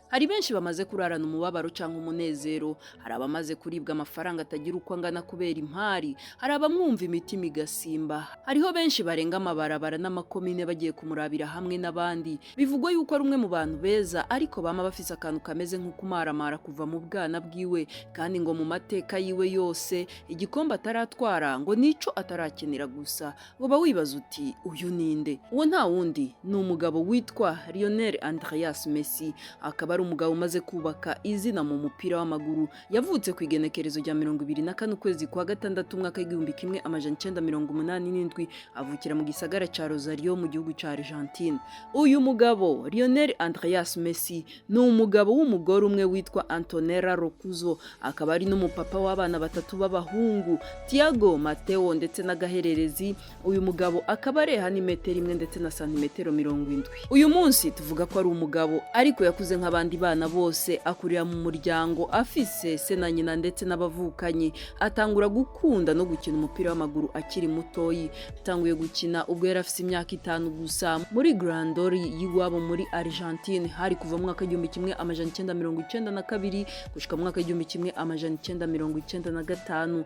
Hari benshi bamaze kurarana umubabaro cyangwa umunezero, hari abamaze kuribwa amafaranga atagira uko angana kubera impari, hari abamwumva imitima igasimba, hariho benshi barenga amabarabara n'amakomine bagiye kumurabira hamwe n'abandi. Bivugwa yuko ari umwe mu bantu beza, ariko bama bafise akantu kameze nk'ukumaramara kuva mu bwana bwiwe, kandi ngo mu mateka yiwe yose igikombe ataratwara ngo nico atarakenera gusa. Woba wibaza uti uyu ninde? Uwo nta wundi ni umugabo witwa Lionel Andreas Messi, akaba ari umugabo umaze kubaka izina mu mupira w'amaguru. Yavutse ku igenekerezo rya 24 ukwezi kwa gatandatu umwaka w'igihumbi kimwe amajana 1987, avukira mu gisagara ca Rosario mu gihugu ca Argentine. Uyu mugabo Lionel Andreas Messi ni umugabo w'umugore umwe witwa Antonella Roccuzzo, akaba ari n'umupapa w'abana batatu b'abahungu, Thiago, Matteo ndetse n'agahererezi. Uyu mugabo akaba areha ni metero 1 ndetse na santimetero 70. Uyu munsi tuvuga ko ari umugabo, ariko yakuze nk'abandi bana bose, akurira mu muryango afise se na nyina ndetse n'abavukanyi. Atangura gukunda no gukina umupira w'amaguru akiri mutoyi. Atanguye gukina ubwo yari afise imyaka 5 gusa muri Grandori y'iwabo muri Argentine, hari kuva mu mwaka w'igihumbi kimwe amajana 1992 gushika mu mwaka w'igihumbi kimwe amajana 1995.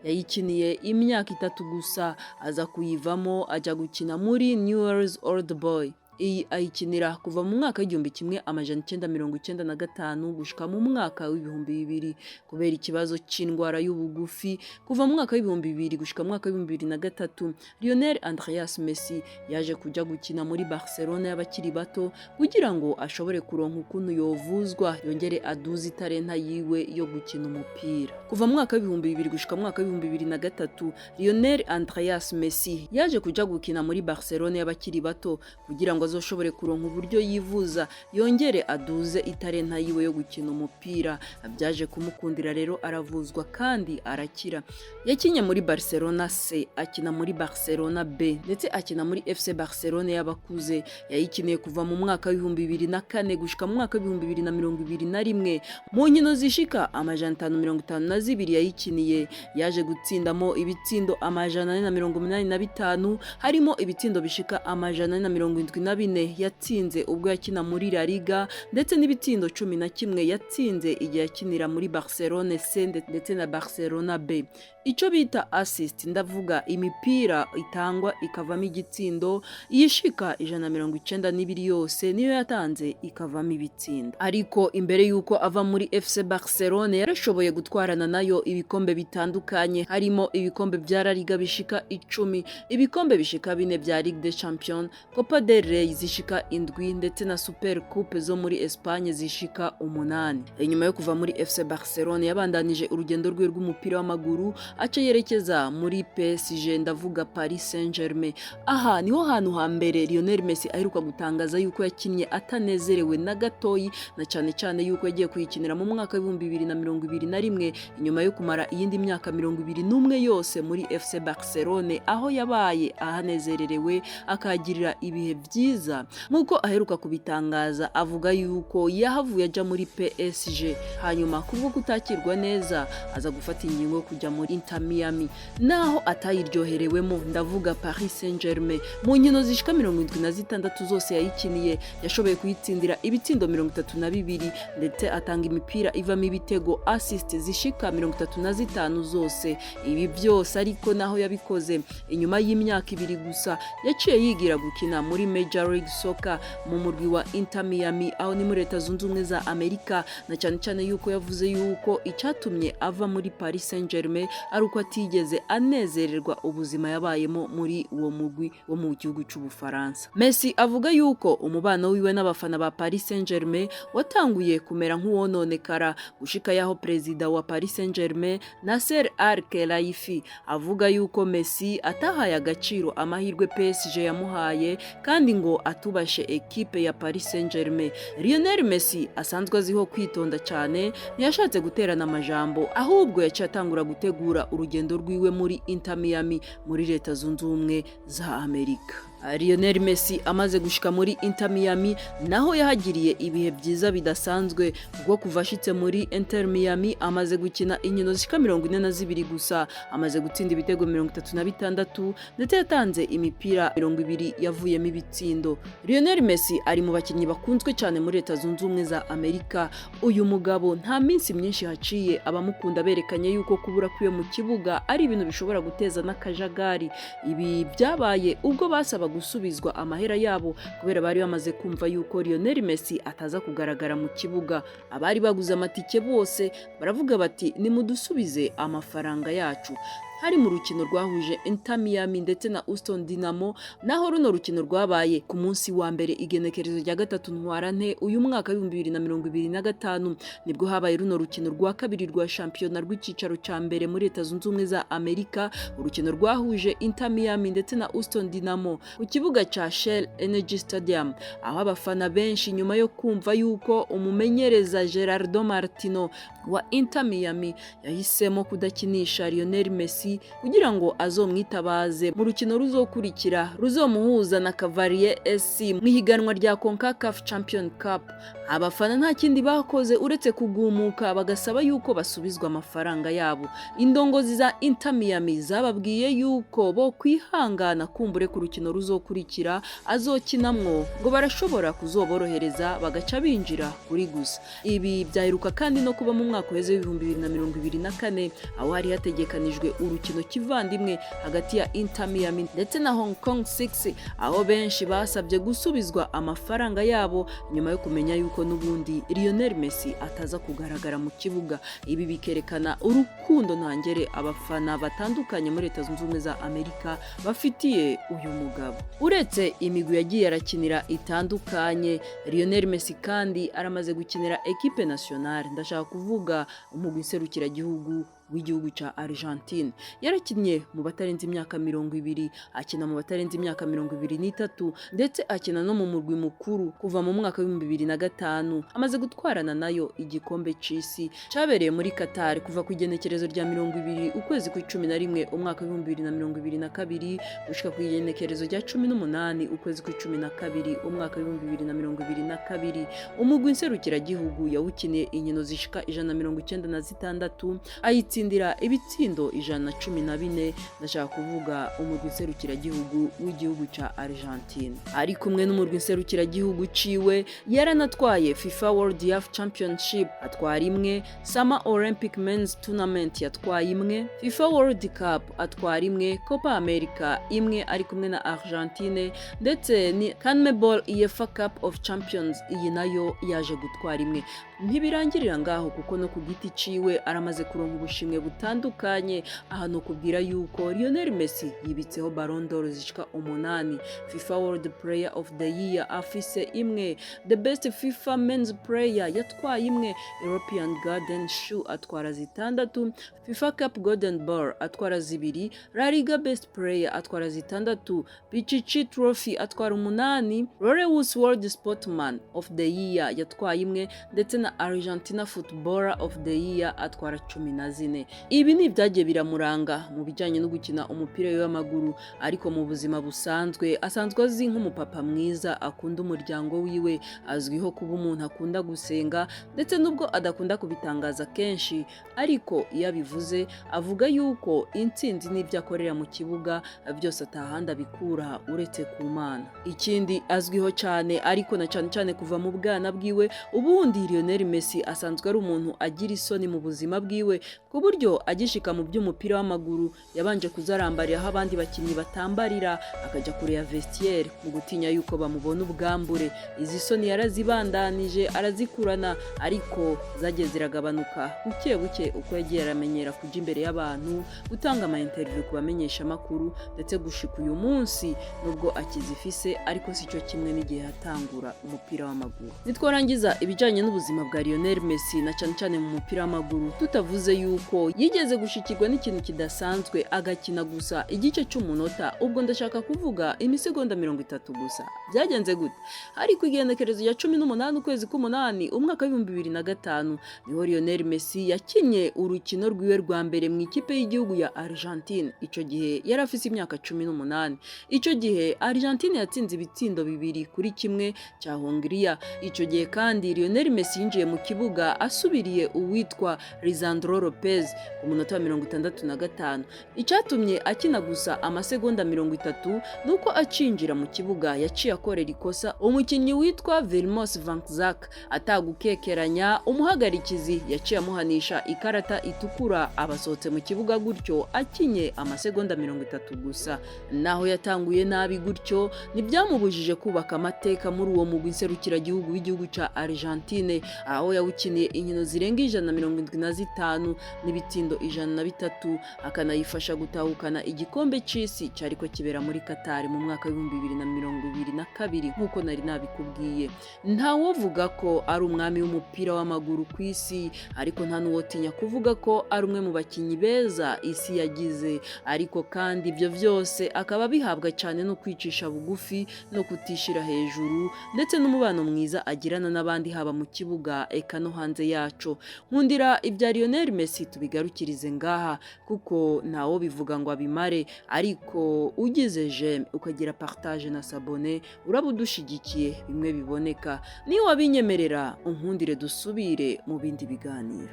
Yayikiniye imyaka 3 gusa, aza kuyivamo aja gukina muri Newell's Old Boys. Iyi ayikinira kuva mu mwaka w'igihumbi kimwe amajana 1995 gushika mu mwaka w'ibihumbi 2000 kubera ikibazo c'indwara y'ubugufi. Kuva mu mwaka w'ibihumbi 2000 gushika mu mwaka w'ibihumbi 2003, Lionel Andreas Messi yaje kuja gukina muri Barcelona y'abakiri bato kugira ngo ashobore kuronka ukuntu yovuzwa yongere aduze italenta yiwe yo gukina umupira. Kuva mu mwaka w'ibihumbi 2000 gushika mu mwaka w'ibihumbi 2003, Lionel Andreas Messi yaje kuja gukina muri Barcelona y'abakiri bato kugira ngo azoshobore kuronka uburyo yivuza yongere aduze italenta yiwe yo gukina umupira. Byaje kumukundira rero, aravuzwa kandi arakira. Yakinye muri Barcelona C, akina muri Barcelona B ndetse akina muri FC Barcelona y'abakuze. Yayikiniye kuva mu mwaka w'ibihumbi 2004 gushika mu mwaka w'ibihumbi 2021. Mu nkino zishika amajana 552 yayikiniye, yaje gutsindamo ibitsindo amajana 485, harimo ibitsindo bishika amajana 474 yatsinze ubwo yakina muri La Liga, ndetse n'ibitsindo 11 yatsinze igihe yakinira muri Barcelona C ndetse na Barcelona B. Ico bita assist, ndavuga imipira itangwa ikavamo igitsindo, yishika 192 yose niyo yatanze ikavamo ibitsindo. Ariko imbere yuko ava muri FC Barcelona yarashoboye gutwarana nayo ibikombe bitandukanye, harimo ibikombe bya La Liga bishika 10, ibikombe bishika 4 bya Ligue des Champions, Copa del Rey zishika 7 ndetse na Super Coupe zo muri Espagne zishika 8. Inyuma yo kuva muri FC Barcelona yabandanije urugendo rwe rw'umupira w'amaguru, aca yerekeza muri PSG, ndavuga Paris Saint-Germain. Aha niho hantu hambere Lionel Messi aheruka gutangaza yuko yakinnye atanezerewe na gatoyi, na cyane yuko yagiye kuyikinira mu mwaka w'ibihumbi 2021 inyuma yo kumara iyindi myaka 21 yose muri FC Barcelona, aho yabaye ahanezererewe akagirira ibihe byiza. Nkuko aheruka kubitangaza, avuga yuko yahavuye aja muri PSG, hanyuma kubwo kutakirwa neza aza gufata ingingo yo kujya muri Inter Miami, naho atayiryoherewemo, ndavuga Paris Saint-Germain. Mu nkino zishika 76 zose yayikiniye, yashoboye kuyitsindira ibitsindo 32 ndetse atanga imipira ivamo ibitego assist zishika 35 zose. Ibi byose ariko naho yabikoze inyuma y'imyaka 2 gusa, yaciye yigira gukina muri Major League Soccer mu murwi wa Inter Miami, aho ni muri Leta Zunze Ubumwe za Amerika, na cyane yuko yavuze yuko icyatumye ava muri Paris Saint-Germain ari uko atigeze anezererwa ubuzima yabayemo muri uwo mugwi wo mu gihugu cy'Ubufaransa. Messi avuga yuko umubano wiwe n'abafana ba Paris Saint-Germain watanguye kumera nk'uwononekara gushika yaho perezida wa Paris Saint-Germain Nasser Al-Khelaifi avuga yuko Messi atahaye agaciro amahirwe PSG yamuhaye, kandi ngo atubashe ekipe ya Paris Saint-Germain. Lionel Messi asanzwe aziho kwitonda cyane, ntiyashatse guterana amajambo, ahubwo yaciye atangura gutegura urugendo rwiwe muri Inter Miami muri Leta Zunze Ubumwe za Amerika. Lionel Messi amaze gushika muri Inter Miami naho yahagiriye ibihe byiza bidasanzwe ubwo kuva ashitse muri Inter Miami amaze gukina inkino zishika 42 gusa, amaze gutsinda ibitego 36 ndetse yatanze imipira 20 yavuyemo ibitsindo. Lionel Messi ari mu bakinnyi bakunzwe cyane muri Leta Zunze Ubumwe za Amerika. Uyu mugabo nta minsi myinshi haciye abamukunda berekanye yuko kubura kwiwe mu kibuga ari ibintu bishobora guteza n'akajagari. Ibi byabaye ubwo basaba gusubizwa amahera yabo kubera bari bamaze kumva yuko Lionel Messi ataza kugaragara mu kibuga. Abari baguze amatike bose baravuga bati nimudusubize amafaranga yacu. Hari mu rukino rwahuje Inter Miami ndetse na Houston Dynamo, naho runo rukino rwabaye ku munsi wa mbere igenekerezo rya 3 Ntwarante uyu mwaka wa 2025, nibwo habaye runo rukino rwa kabiri rwa shampiyona rw'icicaro ca mbere muri Leta Zunze Ubumwe za Amerika. Urukino rwahuje Inter Miami ndetse na Houston Dynamo ku kibuga ca Shell Energy Stadium, aho abafana benshi nyuma yo kumva yuko umumenyereza Gerardo Martino wa Inter Miami yahisemo kudakinisha Lionel Messi kugira ngo azomwitabaze mu rukino ruzokurikira ruzomuhuza na Cavalier SC mu higanwa rya CONCACAF Champions Cup. Abafana nta kindi bakoze uretse kugumuka bagasaba yuko basubizwa amafaranga yabo. Indongozi za Inter Miami zababwiye yuko bo kwihangana kumbure ku rukino ruzokurikira azokinamwo ngo barashobora kuzoborohereza bagaca binjira kuri gusa. Ibi byaheruka kandi no kuba mu mwaka w'eze 2024 aho hari hategekanijwe urukino kivandimwe hagati ya Inter Miami ndetse na Hong Kong 6, aho benshi basabye gusubizwa amafaranga yabo nyuma yo kumenya yuko n'ubundi Lionel Messi ataza kugaragara mu kibuga. Ibi bikerekana urukundo ntangere abafana batandukanye muri Leta Zunze Ubumwe za Amerika bafitiye uyu mugabo. Uretse imigwi yagiye arakinira itandukanye, Lionel Messi kandi aramaze gukinira equipe nationale, ndashaka kuvuga umugwi serukiragihugu w'igihugu ca Argentine. Yarakinnye mu batarenze imyaka 20, akina mu batarenze imyaka 23 ndetse akina no mu murwi mukuru kuva mu mwaka wa 2005. Amaze gutwarana nayo igikombe c'isi cabereye muri Qatar kuva ku igenekerezo rya 20 ukwezi kwa 11 umwaka wa 2022 gushika ku igenekerezo rya 18 ukwezi kwa 12 umwaka wa 2022. Umugwi nserukiragihugu yawukiniye inkino zishika 196 ayitsindira ibitsindo 114. Ndashaka kuvuga umugwi nserukiragihugu w'igihugu ca Argentine. Ari kumwe n'umugwi nserukiragihugu ciwe yaranatwaye FIFA World Youth Championship atwara imwe, Summer Olympic Men's Tournament yatwaye imwe, FIFA World Cup atwara imwe, Copa America imwe ari kumwe na Argentine, ndetse ni CONMEBOL UEFA Cup of Champions iyi nayo yaje gutwara imwe. Ntibirangirira ngaho kuko no ku giti ciwe aramaze kuronka ubushimwe butandukanye. Aha no kubwira yuko Lionel Messi yibitseho Ballon d'Or zishika 8, FIFA World Player of the Year afise imwe, The Best FIFA Men's Player yatwaye imwe, European Golden Shoe atwara 6, FIFA Cup Golden Ball atwara 2, La Liga Best Player atwara 6, Pichichi Trophy atwara 8, Laureus World Sportsman of the Year yatwaye imwe, ndetse na Argentina Footballer of the Year atwara 14. Ibi ni byagiye biramuranga mu bijyanye no gukina umupira w'amaguru, ariko mu buzima busanzwe asanzwe azi nk'umupapa mwiza, akunda umuryango wiwe, azwiho kuba umuntu akunda gusenga, ndetse nubwo adakunda kubitangaza kenshi, ariko iyo abivuze avuga yuko intsinzi n'ibyo akorera mu kibuga byose atahanda bikura uretse ku Mana. Ikindi azwiho cyane, ariko na cyane kuva mu bwana bwiwe, ubundi Lionel Messi asanzwe ari umuntu agira isoni mu buzima bwiwe, ku buryo agishika mu by'umupira w'amaguru yabanje kuzarambarira aho abandi bakinnyi batambarira, akajya kure ya vestiaire mu gutinya yuko bamubona ubwambure. Izi soni yarazibandanije arazikurana, ariko zagiye ziragabanuka buke buke uko yagiye aramenyera kuja imbere y'abantu, gutanga ama interview kubamenyesha makuru, ndetse gushika uyu munsi nubwo akizifise ariko sico kimwe n'igihe hatangura umupira w'amaguru. Nitworangiza ibijanye n'ubuzima bwa Lionel Messi na cyane mu mupira w'amaguru tutavuze yuko ko yigeze gushikirwa n'ikintu kidasanzwe agakina gusa igice cy'umunota, ubwo ndashaka kuvuga imisegonda 30 gusa. Byagenze gute? Ariko igenekerezo ya 18 ukwezi k'umunani umwaka wa 2005 niho Lionel Messi yakinye urukino rwiwe rwa mbere mu ikipe y'igihugu ya Argentine. Ico gihe yari afise imyaka 18. Ico gihe Argentine yatsinze ibitsindo 2-1 cya Hongria. Ico gihe kandi Lionel Messi yinjiye mu kibuga asubiriye uwitwa Lisandro Lopez ku munota wa 65. Icatumye akina gusa amasegonda 30 nuko acinjira mu kibuga yaciye akorera ikosa umukinnyi witwa Vilmos Vanczak. Atagukekeranya umuhagarikizi yaciye amuhanisha ikarata itukura, abasohotse mu kibuga gutyo akinye amasegonda 30 gusa. Naho yatanguye nabi gutyo ntibyamubujije kubaka amateka muri uwo mugwi nserukiragihugu w'igihugu ca Argentine, aho yawukiniye inkino zirenga 175 n'ibitsindo 103, akanayifasha gutahukana igikombe c'isi cyariko kibera muri Qatar mu mwaka wa 2022 nkuko nari nabikubwiye. Ntawovuga ko ari umwami w'umupira w'amaguru ku isi, ariko nta nuwotinya kuvuga ko ari umwe mu bakinyi beza isi yagize. Ariko kandi ibyo byose akaba bihabwa cyane no kwicisha bugufi no kutishira hejuru, ndetse n'umubano mwiza agirana n'abandi haba mu kibuga eka no hanze yaco. Nkundira ibya Lionel Messi tubigarukirize ngaha, kuko ntawo bivuga ngo abimare, ariko ugize j'aime ukagira partage na s'abonner urabudushigikiye bimwe biboneka. Ni wabinyemerera unkundire dusubire mu bindi biganiro.